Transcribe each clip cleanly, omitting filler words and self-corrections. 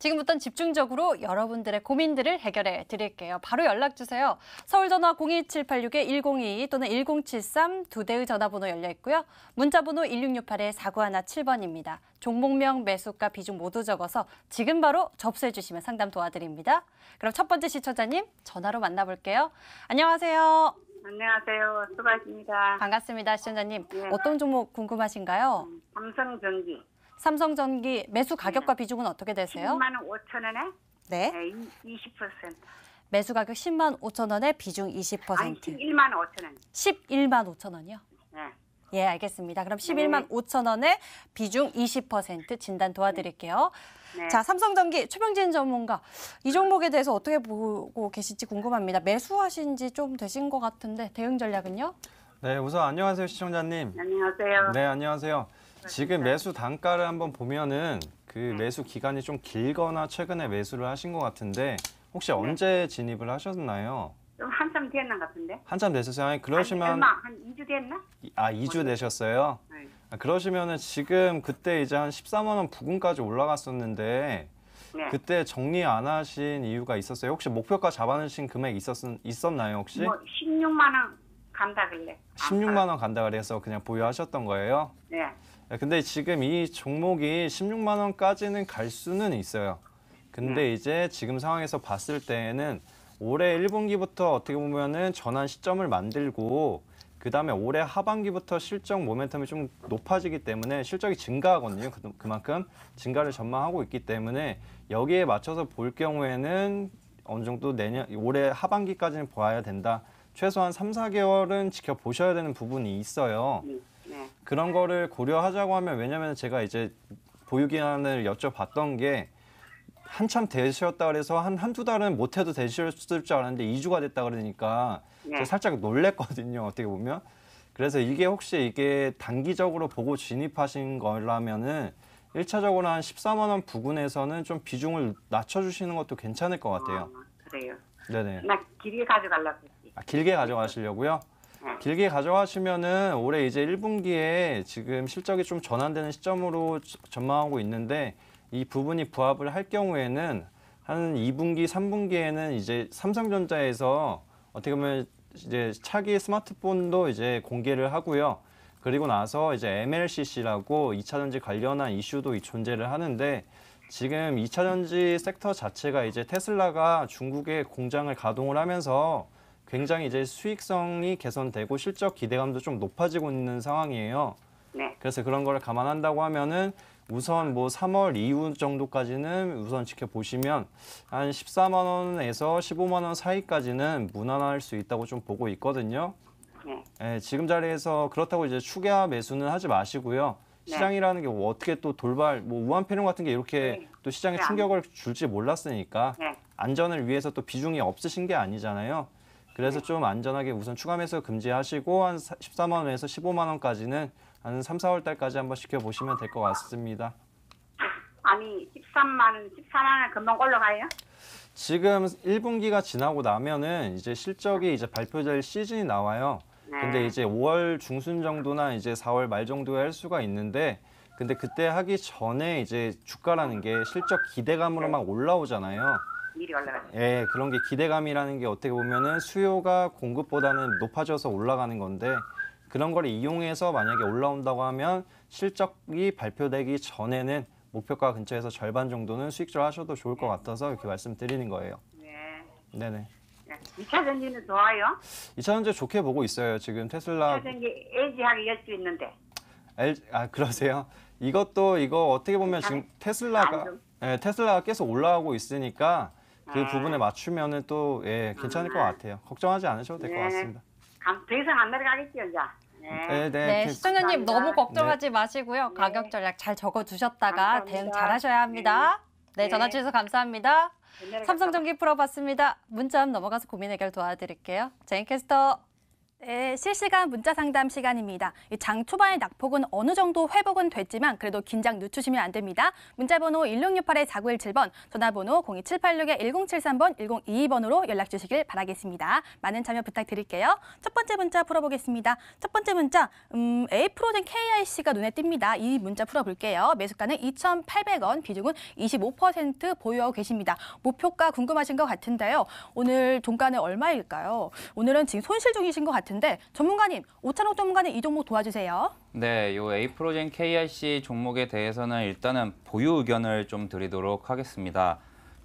지금부터는 집중적으로 여러분들의 고민들을 해결해 드릴게요. 바로 연락 주세요. 서울 전화 02786-1022 또는 1073 두 대의 전화번호 열려 있고요. 문자번호 1668-4917번입니다. 종목명, 매수가, 비중 모두 적어서 지금 바로 접수해 주시면 상담 도와드립니다. 그럼 첫 번째 시청자님 전화로 만나볼게요. 안녕하세요. 안녕하세요. 수고하십니다. 반갑습니다, 시청자님. 네. 어떤 종목 궁금하신가요? 삼성전기 삼성전기 매수 가격과 비중은 어떻게 되세요? 10만 5천 원에 네. 20%. 매수 가격 10만 5천 원에 비중 아니 20%. 11만 5천 원. 11만 5천 원이요? 네. 예, 알겠습니다. 그럼 11만 5천 원에 비중 20% 진단 도와드릴게요. 네. 자, 삼성전기 최병진 전문가. 이 종목에 대해서 어떻게 보고 계실지 궁금합니다. 매수하신 지 좀 되신 것 같은데 대응 전략은요? 네, 우선 안녕하세요, 시청자님. 안녕하세요. 네, 안녕하세요. 지금 매수 단가를 한번 보면은 그 매수 기간이 좀 길거나 최근에 매수를 하신 것 같은데 혹시 언제 진입을 하셨나요? 좀 한참 됐는 것 같은데. 한참 되셨어요? 아니, 그러시면 아니, 얼마 한 2주 됐나? 2주 되셨어요? 네. 그러시면은 지금 그때 이제 한 14만 원 부근까지 올라갔었는데 네. 그때 정리 안 하신 이유가 있었어요? 혹시 목표가 잡아놓으신 금액 있었나요, 혹시? 뭐 16만 원 간다 그래. 16만 원 간다 그래서 그냥 보유하셨던 거예요? 네. 근데 지금 이 종목이 16만 원까지는 갈 수는 있어요. 근데 이제 지금 상황에서 봤을 때에는 올해 1분기부터 어떻게 보면은 전환 시점을 만들고 그다음에 올해 하반기부터 실적 모멘텀이 좀 높아지기 때문에 실적이 증가하거든요. 그만큼 증가를 전망하고 있기 때문에 여기에 맞춰서 볼 경우에는 어느 정도 올해 하반기까지는 봐야 된다. 최소한 3, 4개월은 지켜보셔야 되는 부분이 있어요. 네. 그런 거를 고려하자고 하면 왜냐면 제가 이제 보유기한을 여쭤봤던 게 한참 되셨다 그래서 한두 달은 못해도 되셨을 줄 알았는데 2주가 됐다 그러니까 제가 살짝 놀랬거든요. 어떻게 보면. 그래서 이게 혹시 이게 단기적으로 보고 진입하신 거라면은 1차적으로 한 14만 원 부근에서는 좀 비중을 낮춰주시는 것도 괜찮을 것 같아요. 그래요. 네네. 나 길게 가져가려고 했지. 길게 가져가시려고요? 길게 가져가시면은 올해 이제 1분기에 지금 실적이 좀 전환되는 시점으로 전망하고 있는데 이 부분이 부합을 할 경우에는 한 2분기, 3분기에는 이제 삼성전자에서 어떻게 보면 이제 차기 스마트폰도 이제 공개를 하고요. 그리고 나서 이제 MLCC라고 2차전지 관련한 이슈도 존재를 하는데 지금 2차전지 섹터 자체가 이제 테슬라가 중국에 공장을 가동을 하면서 굉장히 이제 수익성이 개선되고 실적 기대감도 좀 높아지고 있는 상황이에요. 네. 그래서 그런 걸 감안한다고 하면은 우선 뭐 3월 이후 정도까지는 우선 지켜보시면 한 14만 원에서 15만 원 사이까지는 무난할 수 있다고 좀 보고 있거든요. 네. 예, 지금 자리에서 그렇다고 이제 추가 매수는 하지 마시고요. 시장이라는 게 뭐 어떻게 또 돌발, 뭐 우한폐렴 같은 게 이렇게 또 시장에 충격을 줄지 몰랐으니까 안전을 위해서 또 비중이 없으신 게 아니잖아요. 그래서 좀 안전하게 우선 추가 매수 금지하시고 한 14만 원에서 15만 원까지는 한 3, 4월 달까지 한번 지켜보시면 될 것 같습니다. 아니 14만 원 금방 올라가요? 지금 1분기가 지나고 나면은 이제 실적이 이제 발표될 시즌이 나와요. 근데 이제 5월 중순 정도나 이제 4월 말 정도에 할 수가 있는데 근데 그때 하기 전에 이제 주가라는 게 실적 기대감으로 막 올라오잖아요. 미리 올라가요. 예, 그런 게 기대감이라는 게 어떻게 보면은 수요가 공급보다는 높아져서 올라가는 건데 그런 걸 이용해서 만약에 올라온다고 하면 실적이 발표되기 전에는 목표가 근처에서 절반 정도는 수익질 하셔도 좋을 것 같아서 이렇게 말씀드리는 거예요. 네. 네네. 2차 전지는 좋아요? 2차전지 좋게 보고 있어요. 지금 테슬라. 2차 전지 LG하고 열 수 있는데. 그러세요? 이거 어떻게 보면 지금 테슬라가 계속 올라가고 있으니까 그 부분에 맞추면은 또 괜찮을 것 같아요. 걱정하지 않으셔도 될 것 같습니다. 더 이상 안 내려가겠죠, 이제. 네, 시청자님 너무 걱정하지 마시고요. 가격 전략 잘 적어두셨다가 대응 잘 하셔야 합니다. 네, 전화 주셔서 감사합니다. 삼성전기 풀어봤습니다. 문자 넘어가서 고민 해결 도와드릴게요. 제인캐스터. 네, 실시간 문자 상담 시간입니다. 장 초반의 낙폭은 어느 정도 회복은 됐지만 그래도 긴장 늦추시면 안 됩니다. 문자번호 1668-4917번, 전화번호 02786-1073번, 1022번으로 연락 주시길 바라겠습니다. 많은 참여 부탁드릴게요. 첫 번째 문자 풀어보겠습니다. 첫 번째 문자, 에이프로젠 KIC가 눈에 띕니다. 이 문자 풀어볼게요. 매수가는 2,800원, 비중은 25% 보유하고 계십니다. 목표가 궁금하신 것 같은데요. 오늘 종가는 얼마일까요? 오늘은 지금 손실 중이신 것 같은데 전문가님, 오찬옥 전문가님 이 종목 도와주세요. 네, 요 에이프로젠 KIC 종목에 대해서는 일단은 보유 의견을 좀 드리도록 하겠습니다.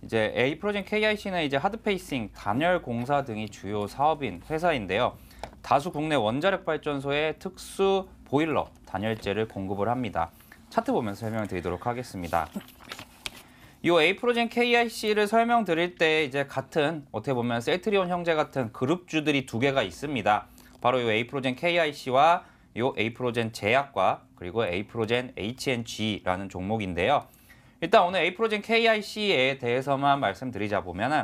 이제 에이프로젠 KIC는 이제 하드페이싱, 단열 공사 등이 주요 사업인 회사인데요. 다수 국내 원자력 발전소에 특수 보일러, 단열재를 공급을 합니다. 차트 보면서 설명드리도록 하겠습니다. 이 에이프로젠 KIC를 설명드릴 때 이제 같은 어떻게 보면 셀트리온 형제 같은 그룹주들이 두 개가 있습니다. 바로 이 에이프로젠 KIC와 이 에이프로젠 제약과 그리고 에이프로젠 HNG라는 종목인데요. 일단 오늘 에이프로젠 KIC에 대해서만 말씀드리자 보면은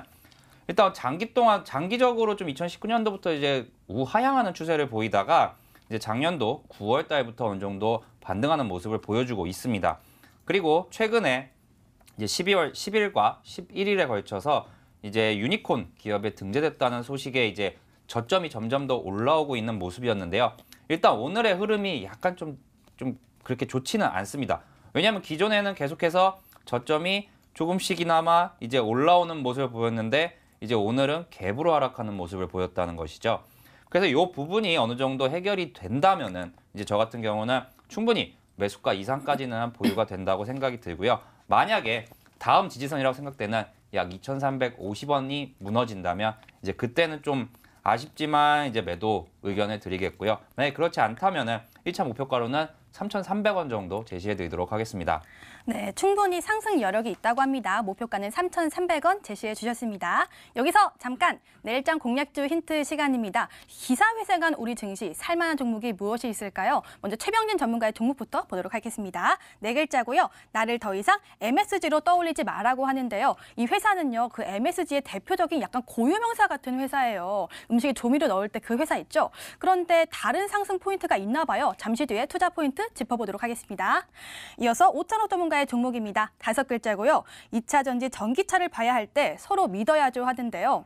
일단 장기적으로 좀 2019년도부터 이제 우하향하는 추세를 보이다가 이제 작년도 9월 달부터 어느 정도 반등하는 모습을 보여주고 있습니다. 그리고 최근에 이제 12월 10일과 11일에 걸쳐서 이제 유니콘 기업에 등재됐다는 소식에 이제 저점이 점점 더 올라오고 있는 모습이었는데요. 일단 오늘의 흐름이 약간 좀 그렇게 좋지는 않습니다. 왜냐하면 기존에는 계속해서 저점이 조금씩이나마 이제 올라오는 모습을 보였는데 이제 오늘은 갭으로 하락하는 모습을 보였다는 것이죠. 그래서 이 부분이 어느 정도 해결이 된다면은 이제 저 같은 경우는 충분히 매수가 이상까지는 보유가 된다고 생각이 들고요. 만약에 다음 지지선이라고 생각되는 약 2,350원이 무너진다면 이제 그때는 좀 아쉽지만 이제 매도 의견을 드리겠고요. 만약에 그렇지 않다면은 1차 목표가로는 3,300원 정도 제시해 드리도록 하겠습니다. 네, 충분히 상승 여력이 있다고 합니다. 목표가는 3,300원 제시해 주셨습니다. 여기서 잠깐 내일장 공략주 힌트 시간입니다. 기사회생한 우리 증시 살만한 종목이 무엇이 있을까요? 먼저 최병진 전문가의 종목부터 보도록 하겠습니다. 네 글자고요. 나를 더 이상 MSG로 떠올리지 마라고 하는데요. 이 회사는요, 그 MSG의 대표적인 약간 고유명사 같은 회사예요. 음식에 조미료 넣을 때 그 회사 있죠? 그런데 다른 상승 포인트가 있나 봐요. 잠시 뒤에 투자 포인트 짚어보도록 하겠습니다. 이어서 오찬옥 전문가의 종목입니다. 5글자고요. 2차 전지 전기차를 봐야 할 때 서로 믿어야죠 하던데요.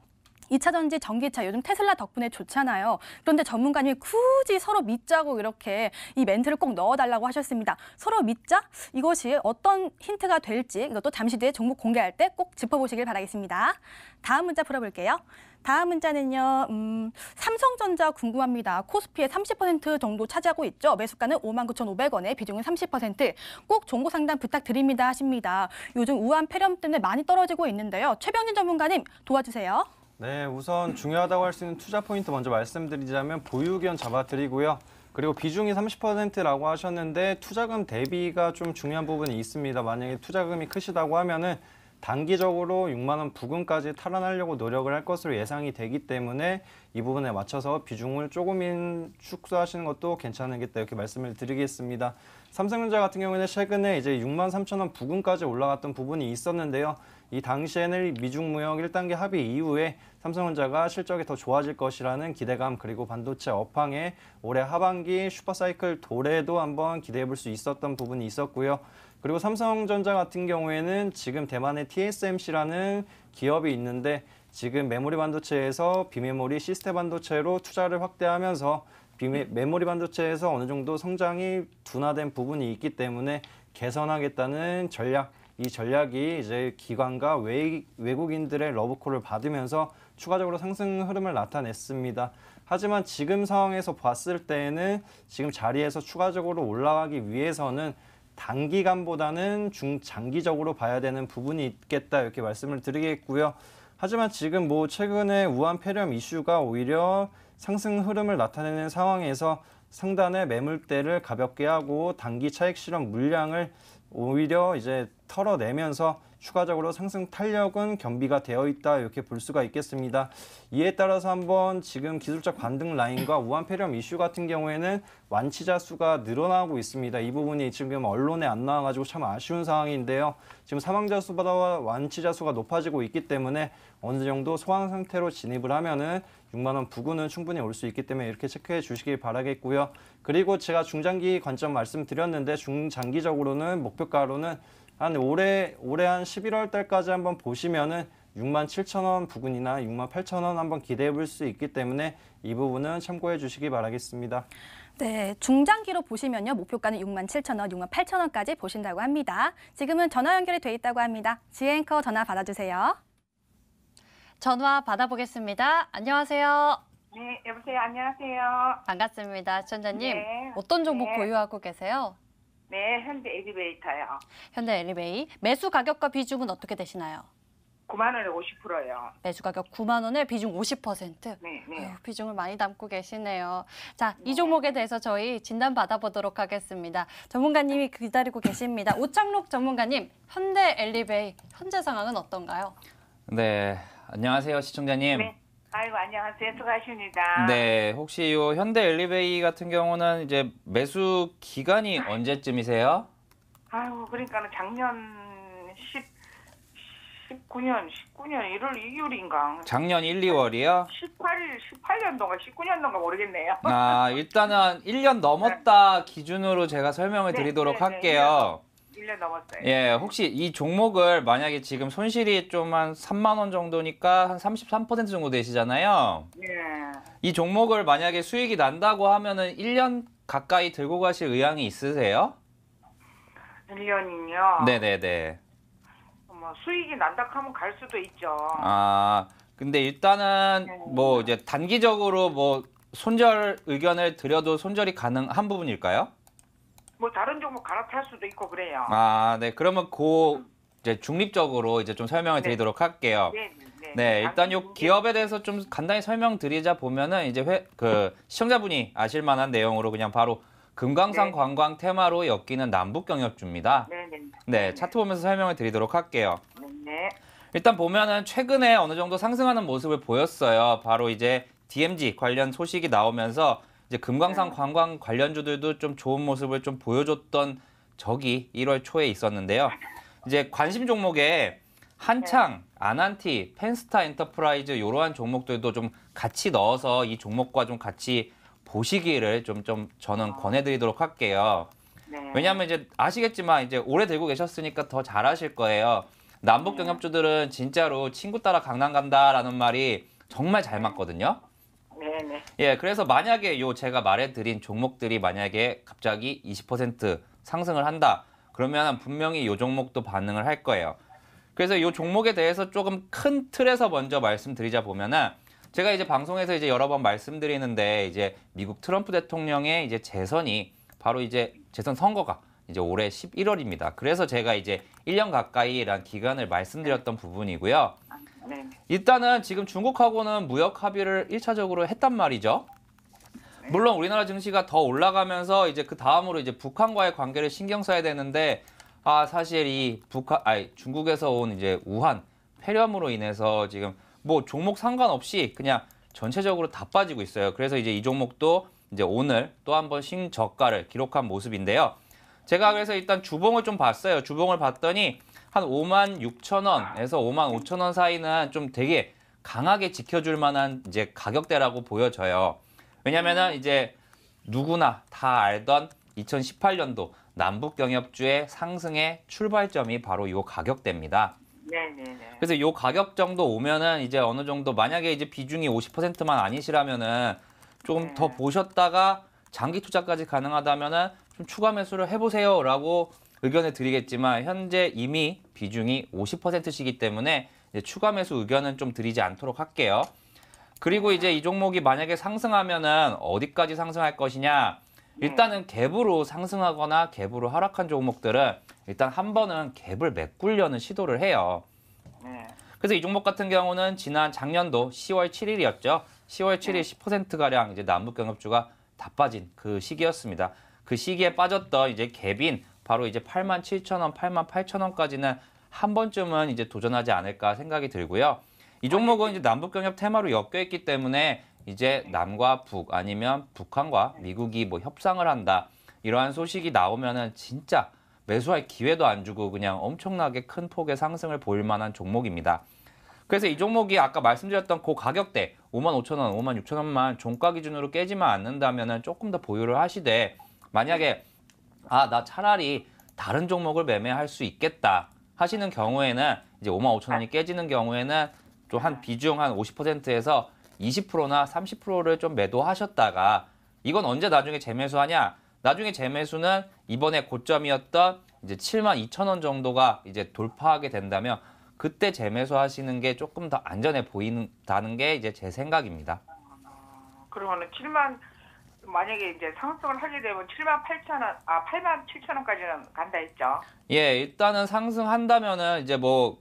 2차 전지 전기차 요즘 테슬라 덕분에 좋잖아요. 그런데 전문가님이 굳이 서로 믿자고 이렇게 이 멘트를 꼭 넣어달라고 하셨습니다. 서로 믿자? 이것이 어떤 힌트가 될지 이것도 잠시 뒤에 종목 공개할 때 꼭 짚어보시길 바라겠습니다. 다음 문자 풀어볼게요. 다음 문자는요. 삼성전자 궁금합니다. 코스피의 30% 정도 차지하고 있죠. 매수가는 59,500원에 비중은 30%. 꼭 정보 상담 부탁드립니다 하십니다. 요즘 우한 폐렴 때문에 많이 떨어지고 있는데요. 최병진 전문가님 도와주세요. 네, 우선 중요하다고 할 수 있는 투자 포인트 먼저 말씀드리자면 보유 의견 잡아드리고요. 그리고 비중이 30%라고 하셨는데 투자금 대비가 좀 중요한 부분이 있습니다. 만약에 투자금이 크시다고 하면은 단기적으로 6만 원 부근까지 탈환하려고 노력을 할 것으로 예상이 되기 때문에 이 부분에 맞춰서 비중을 조금은 축소하시는 것도 괜찮겠다 이렇게 말씀을 드리겠습니다. 삼성전자 같은 경우에는 최근에 이제 6만 3천 원 부근까지 올라갔던 부분이 있었는데요. 이 당시에는 미중무역 1단계 합의 이후에 삼성전자가 실적이 더 좋아질 것이라는 기대감 그리고 반도체 업황에 올해 하반기 슈퍼사이클 도래도 한번 기대해 볼 수 있었던 부분이 있었고요. 그리고 삼성전자 같은 경우에는 지금 대만의 TSMC라는 기업이 있는데 지금 메모리 반도체에서 비메모리 시스템 반도체로 투자를 확대하면서 메모리 반도체에서 어느 정도 성장이 둔화된 부분이 있기 때문에 개선하겠다는 전략, 이 전략이 이제 기관과 외국인들의 러브콜을 받으면서 추가적으로 상승 흐름을 나타냈습니다. 하지만 지금 상황에서 봤을 때에는 지금 자리에서 추가적으로 올라가기 위해서는 단기간보다는 중장기적으로 봐야 되는 부분이 있겠다 이렇게 말씀을 드리겠고요. 하지만 지금 뭐 최근에 우한 폐렴 이슈가 오히려 상승 흐름을 나타내는 상황에서 상단의 매물대를 가볍게 하고 단기 차익 실현 물량을 오히려 이제 털어내면서 추가적으로 상승 탄력은 겸비가 되어 있다 이렇게 볼 수가 있겠습니다. 이에 따라서 한번 지금 기술적 반등 라인과 우한폐렴 이슈 같은 경우에는 완치자 수가 늘어나고 있습니다. 이 부분이 지금 언론에 안 나와가지고 참 아쉬운 상황인데요. 지금 사망자 수보다 완치자 수가 높아지고 있기 때문에 어느 정도 소강 상태로 진입을 하면은 6만 원 부근은 충분히 올 수 있기 때문에 이렇게 체크해 주시길 바라겠고요. 그리고 제가 중장기 관점 말씀드렸는데 중장기적으로는 목표가로는 한 올해 한 11월 달까지 한번 보시면은 67,000원 부근이나 68,000원 한번 기대해 볼 수 있기 때문에 이 부분은 참고해 주시기 바라겠습니다. 네, 중장기로 보시면요. 목표가는 67,000원, 68,000원까지 보신다고 합니다. 지금은 전화 연결이 돼 있다고 합니다. 지앵커 전화 받아주세요. 전화 받아보겠습니다. 안녕하세요. 네, 여보세요. 안녕하세요. 반갑습니다. 시청자님. 네. 어떤 종목 네. 보유하고 계세요? 네, 현대 엘리베이터요. 현대 엘리베이. 매수 가격과 비중은 어떻게 되시나요? 9만 원에 50%요. 매수 가격 9만 원에 비중 50%. 네, 네. 아유, 비중을 많이 담고 계시네요. 자, 이 종목에 대해서 저희 진단 받아보도록 하겠습니다. 전문가님이 기다리고 계십니다. 오창록 전문가님, 현대 엘리베이 현재 상황은 어떤가요? 네, 안녕하세요 시청자님. 네. 아이고, 안녕하세요. 수고하십니다. 네, 혹시 요 현대 엘리베이 같은 경우는 이제 매수 기간이 언제쯤이세요? 아이고, 그러니까는 작년 19년 1월 2일인가. 작년 1, 2월이요? 18년도가 19년도가 모르겠네요. 아, 일단은 1년 넘었다 기준으로 제가 설명을 네, 드리도록 네, 네, 할게요. 1년 넘었어요. 예, 혹시 이 종목을 만약에 지금 손실이 좀 한 3만 원 정도니까 한 33% 정도 되시잖아요. 네. 이 종목을 만약에 수익이 난다고 하면은 1년 가까이 들고 가실 의향이 있으세요? 1년이요. 네네네. 뭐 수익이 난다 하면 갈 수도 있죠. 아, 근데 일단은 뭐 이제 단기적으로 뭐 손절 의견을 드려도 손절이 가능한 부분일까요? 뭐 다른 종목 갈아탈 수도 있고 그래요. 아, 네. 그러면 이제 중립적으로 이제 좀 설명을 드리도록 할게요. 네, 네. 네, 일단 요 기업에 대해서 좀 간단히 설명드리자 보면은 이제 시청자분이 아실 만한 내용으로 그냥 바로 금강산 네. 관광 테마로 엮이는 남북경협주입니다. 네, 네. 네, 차트 보면서 설명을 드리도록 할게요. 네. 일단 보면은 최근에 어느 정도 상승하는 모습을 보였어요. 바로 이제 DMZ 관련 소식이 나오면서 이제 금강산 관광 관련주들도 좀 좋은 모습을 좀 보여줬던 적이 1월 초에 있었는데요. 이제 관심 종목에 한창, 아난티, 펜스타 엔터프라이즈 이러한 종목들도 좀 같이 넣어서 이 종목과 좀 같이 보시기를 좀 저는 권해드리도록 할게요. 네. 왜냐하면 이제 아시겠지만 이제 오래 들고 계셨으니까 더 잘하실 거예요. 남북 경협주들은 진짜로 친구 따라 강남 간다라는 말이 정말 잘 맞거든요. 네, 네. 예, 그래서 만약에 제가 말해드린 종목들이 만약에 갑자기 20% 상승을 한다. 그러면 분명히 이 종목도 반응을 할 거예요. 그래서 이 종목에 대해서 조금 큰 틀에서 먼저 말씀드리자 보면은 제가 이제 방송에서 이제 여러 번 말씀드리는데 이제 미국 트럼프 대통령의 이제 재선이 바로 이제 재선 선거가 이제 올해 11월입니다. 그래서 제가 이제 1년 가까이란 기간을 말씀드렸던 부분이고요. 네. 일단은 지금 중국하고는 무역 합의를 1차적으로 했단 말이죠. 물론 우리나라 증시가 더 올라가면서 이제 그 다음으로 이제 북한과의 관계를 신경 써야 되는데 사실 이 중국에서 온 이제 우한 폐렴으로 인해서 지금 뭐 종목 상관없이 그냥 전체적으로 다 빠지고 있어요. 그래서 이제 이 종목도 이제 오늘 또 한 번 신저가를 기록한 모습인데요. 제가 그래서 일단 주봉을 좀 봤어요. 주봉을 봤더니 한 56,000원에서 55,000원 사이는 좀 되게 강하게 지켜줄 만한 이제 가격대라고 보여져요. 왜냐면은 이제 누구나 다 알던 2018년도 남북경협주의 상승의 출발점이 바로 이 가격대입니다. 네, 네, 네. 그래서 이 가격 정도 오면은 이제 어느 정도 만약에 이제 비중이 50%만 아니시라면은 조금 더 보셨다가 장기 투자까지 가능하다면은 좀 추가 매수를 해보세요라고 의견을 드리겠지만 현재 이미 비중이 50%시기 때문에 이제 추가 매수 의견은 좀 드리지 않도록 할게요. 그리고 이제 이 종목이 만약에 상승하면은 어디까지 상승할 것이냐? 일단은 갭으로 상승하거나 갭으로 하락한 종목들은 일단 한 번은 갭을 메꾸려는 시도를 해요. 네. 그래서 이 종목 같은 경우는 지난 작년도 10월 7일이었죠. 10월 7일 10%가량 이제 남북경협주가 다 빠진 그 시기였습니다. 그 시기에 빠졌던 이제 갭인 바로 이제 87,000원, 88,000원까지는 한 번쯤은 이제 도전하지 않을까 생각이 들고요. 이 종목은 이제 남북경협 테마로 엮여 있기 때문에 이제 남과 북 아니면 북한과 미국이 뭐 협상을 한다 이러한 소식이 나오면은 진짜 매수할 기회도 안 주고 그냥 엄청나게 큰 폭의 상승을 보일 만한 종목입니다. 그래서 이 종목이 아까 말씀드렸던 그 가격대 55,000원, 56,000원만 종가 기준으로 깨지만 않는다면은 조금 더 보유를 하시되 만약에 나 차라리 다른 종목을 매매할 수 있겠다 하시는 경우에는 이제 55,000원이 깨지는 경우에는 좀 한 비중 한 50%에서 20%나 30%를 좀 매도하셨다가 이건 언제 나중에 재매수하냐? 나중에 재매수는 이번에 고점이었던 이제 72,000원 정도가 이제 돌파하게 된다면 그때 재매수하시는 게 조금 더 안전해 보인다는 게 이제 제 생각입니다. 그러면은 만약에 이제 상승을 하게 되면 87,000원까지는 간다 했죠. 예, 일단은 상승한다면은 이제 뭐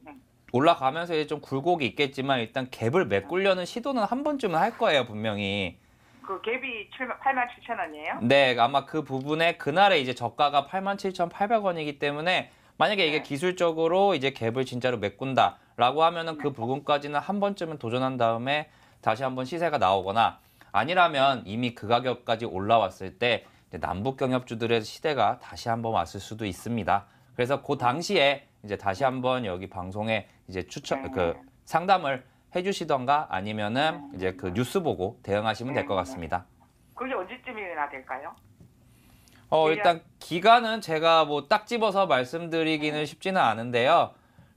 올라가면서 이제 좀 굴곡이 있겠지만 일단 갭을 메꾸려는 시도는 한 번쯤은 할 거예요, 분명히. 그 갭이 87,000원이에요? 네, 아마 그 부분에 그날의 이제 저가가 87,800원이기 때문에 만약에 이게 기술적으로 이제 갭을 진짜로 메꾼다라고 하면은 그 부분까지는 한 번쯤은 도전한 다음에 다시 한번 시세가 나오거나 아니라면 이미 그 가격까지 올라왔을 때 이제 남북경협주들의 시대가 다시 한번 왔을 수도 있습니다. 그래서 그 당시에 이제 다시 한번 여기 방송에 이제 상담을 해주시던가 아니면은 이제 그 뉴스 보고 대응하시면 될 것 같습니다. 그게 언제쯤이나 될까요? 일단 기간은 제가 뭐 딱 집어서 말씀드리기는 쉽지는 않은데요.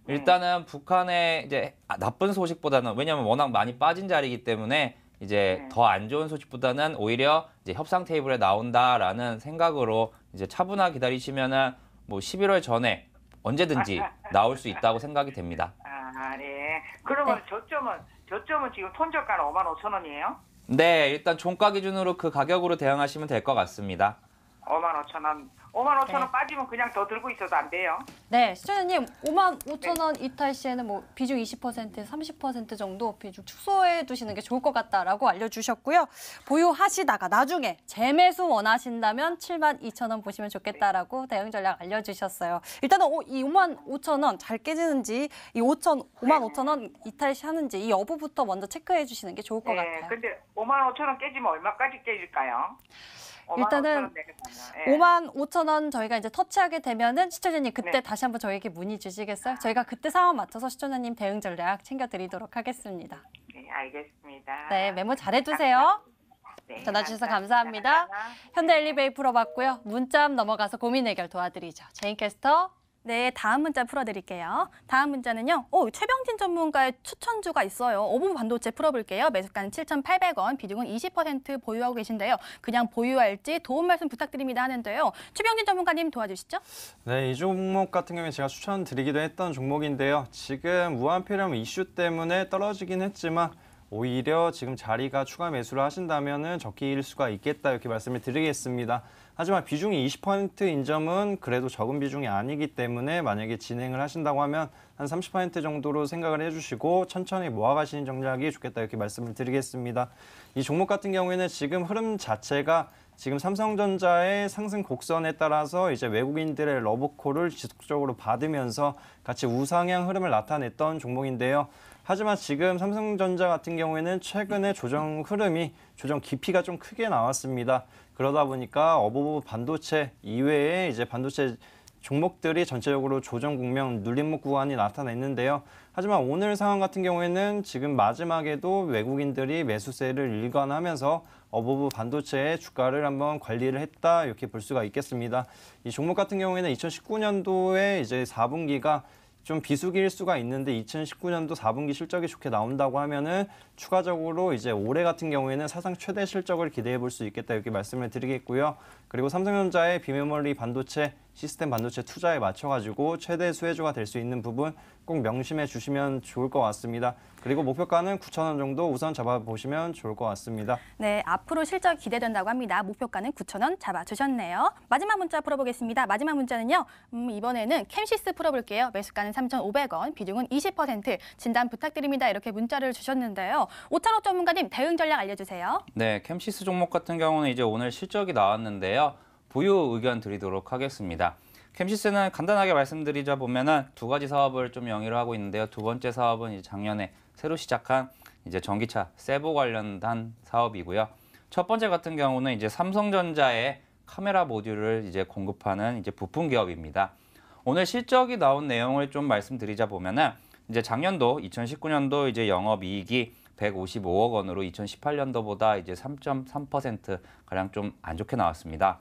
일단은 북한의 이제 나쁜 소식보다는 왜냐하면 워낙 많이 빠진 자리이기 때문에 이제 더 안 좋은 소식보다는 오히려 이제 협상 테이블에 나온다라는 생각으로 이제 차분하게 기다리시면은 뭐 11월 전에 언제든지 나올 수 있다고 생각이 됩니다. 네. 그러면 저점은 지금 손저가는 55,000원이에요? 네, 일단 종가 기준으로 그 가격으로 대응하시면 될 것 같습니다. 55,000원. 55,000원 빠지면 그냥 더 들고 있어도 안 돼요? 네, 시청자님 55,000원 이탈 시에는 뭐 비중 20%, 30% 정도 비중 축소해 두시는 게 좋을 것 같다라고 알려주셨고요. 보유하시다가 나중에 재매수 원하신다면 72,000원 보시면 좋겠다라고 대응 전략 알려주셨어요. 일단은 이 55,000원 잘 깨지는지 이 55,000원 이탈 시 하는지 이 여부부터 먼저 체크해 주시는 게 좋을 것 같아요. 근데 55,000원 깨지면 얼마까지 깨질까요? 일단은 55,000원 저희가 이제 터치하게 되면은 시청자님 그때 다시 한번 저희에게 문의 주시겠어요? 저희가 그때 상황 맞춰서 시청자님 대응 전략 챙겨드리도록 하겠습니다. 네, 알겠습니다. 네, 메모 잘해두세요. 네, 전화 주셔서 감사합니다. 현대 엘리베이 풀어봤고요. 문자 넘어가서 고민 해결 도와드리죠. 제인캐스터. 네, 다음 문자 풀어드릴게요. 다음 문자는요. 최병진 전문가의 추천주가 있어요. 어부부 반도체 풀어볼게요. 매수가는 7,800원, 비중은 20% 보유하고 계신데요. 그냥 보유할지 도움 말씀 부탁드립니다 하는데요. 최병진 전문가님 도와주시죠. 네, 이 종목 같은 경우에 제가 추천드리기도 했던 종목인데요. 지금 무한폐렴 이슈 때문에 떨어지긴 했지만 오히려 지금 자리가 추가 매수를 하신다면은 적기일 수가 있겠다 이렇게 말씀을 드리겠습니다. 하지만 비중이 20%인 점은 그래도 적은 비중이 아니기 때문에 만약에 진행을 하신다고 하면 한 30% 정도로 생각을 해주시고 천천히 모아가시는 전략이 좋겠다 이렇게 말씀을 드리겠습니다. 이 종목 같은 경우에는 지금 흐름 자체가 지금 삼성전자의 상승 곡선에 따라서 이제 외국인들의 러브콜을 지속적으로 받으면서 같이 우상향 흐름을 나타냈던 종목인데요. 하지만 지금 삼성전자 같은 경우에는 최근에 조정 깊이가 좀 크게 나왔습니다. 그러다 보니까 어부부 반도체 이외에 이제 반도체 종목들이 전체적으로 조정 국면 눌림목 구간이 나타냈는데요. 하지만 오늘 상황 같은 경우에는 지금 마지막에도 외국인들이 매수세를 일관하면서 어부부 반도체의 주가를 한번 관리를 했다 이렇게 볼 수가 있겠습니다. 이 종목 같은 경우에는 2019년도에 이제 4분기가 좀 비수기일 수가 있는데 2019년도 4분기 실적이 좋게 나온다고 하면은 추가적으로 이제 올해 같은 경우에는 사상 최대 실적을 기대해 볼 수 있겠다 이렇게 말씀을 드리겠고요. 그리고 삼성전자의 비메모리 반도체, 시스템 반도체 투자에 맞춰가지고 최대 수혜주가 될 수 있는 부분 꼭 명심해 주시면 좋을 것 같습니다. 그리고 목표가는 9,000원 정도 우선 잡아보시면 좋을 것 같습니다. 네, 앞으로 실적 기대된다고 합니다. 목표가는 9,000원 잡아주셨네요. 마지막 문자 풀어보겠습니다. 마지막 문자는요. 이번에는 캠시스 풀어볼게요. 매수가는 3,500원, 비중은 20%, 진단 부탁드립니다. 이렇게 문자를 주셨는데요. 오찬호 전문가님 대응 전략 알려주세요. 네, 캠시스 종목 같은 경우는 이제 오늘 실적이 나왔는데요. 보유 의견 드리도록 하겠습니다. 캠시스는 간단하게 말씀드리자 보면은 두 가지 사업을 좀 영위를 하고 있는데요. 두 번째 사업은 이제 작년에 새로 시작한 이제 전기차 세보 관련한 사업이고요. 첫 번째 같은 경우는 이제 삼성전자의 카메라 모듈을 이제 공급하는 이제 부품 기업입니다. 오늘 실적이 나온 내용을 좀 말씀드리자 보면은 이제 작년도 2019년도 이제 영업이익이 155억 원으로 2018년도보다 이제 3.3% 가량 좀 안 좋게 나왔습니다.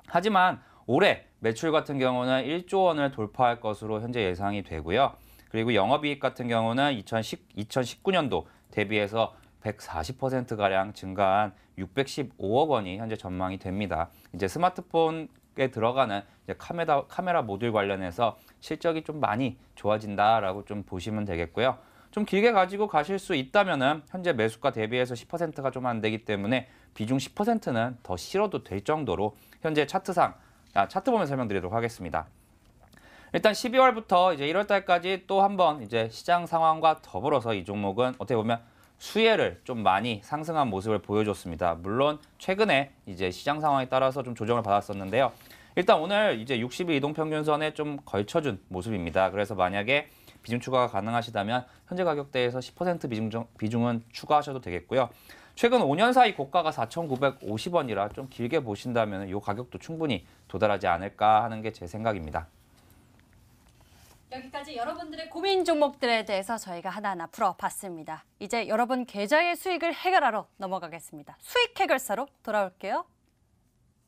하지만 올해 매출 같은 경우는 1조 원을 돌파할 것으로 현재 예상이 되고요. 그리고 영업이익 같은 경우는 2019년도 대비해서 140%가량 증가한 615억 원이 현재 전망이 됩니다. 이제 스마트폰에 들어가는 이제 카메라 모듈 관련해서 실적이 좀 많이 좋아진다라고 좀 보시면 되겠고요. 좀 길게 가지고 가실 수 있다면은 현재 매수가 대비해서 10%가 좀 안 되기 때문에 비중 10%는 더 실어도 될 정도로 현재 차트 보면 설명드리도록 하겠습니다. 일단 12월부터 이제 1월 달까지 또 한번 이제 시장 상황과 더불어서 이 종목은 어떻게 보면 수혜를 좀 많이 상승한 모습을 보여줬습니다. 물론 최근에 이제 시장 상황에 따라서 좀 조정을 받았었는데요. 일단 오늘 이제 60일 이동평균선에 좀 걸쳐준 모습입니다. 그래서 만약에 비중 추가가 가능하시다면 현재 가격대에서 10% 비중은 추가하셔도 되겠고요. 최근 5년 사이 고가가 4,950원이라 좀 길게 보신다면 이 가격도 충분히 도달하지 않을까 하는 게 제 생각입니다. 여기까지 여러분들의 고민 종목들에 대해서 저희가 하나하나 풀어봤습니다. 이제 여러분 계좌의 수익을 해결하러 넘어가겠습니다. 수익 해결사로 돌아올게요.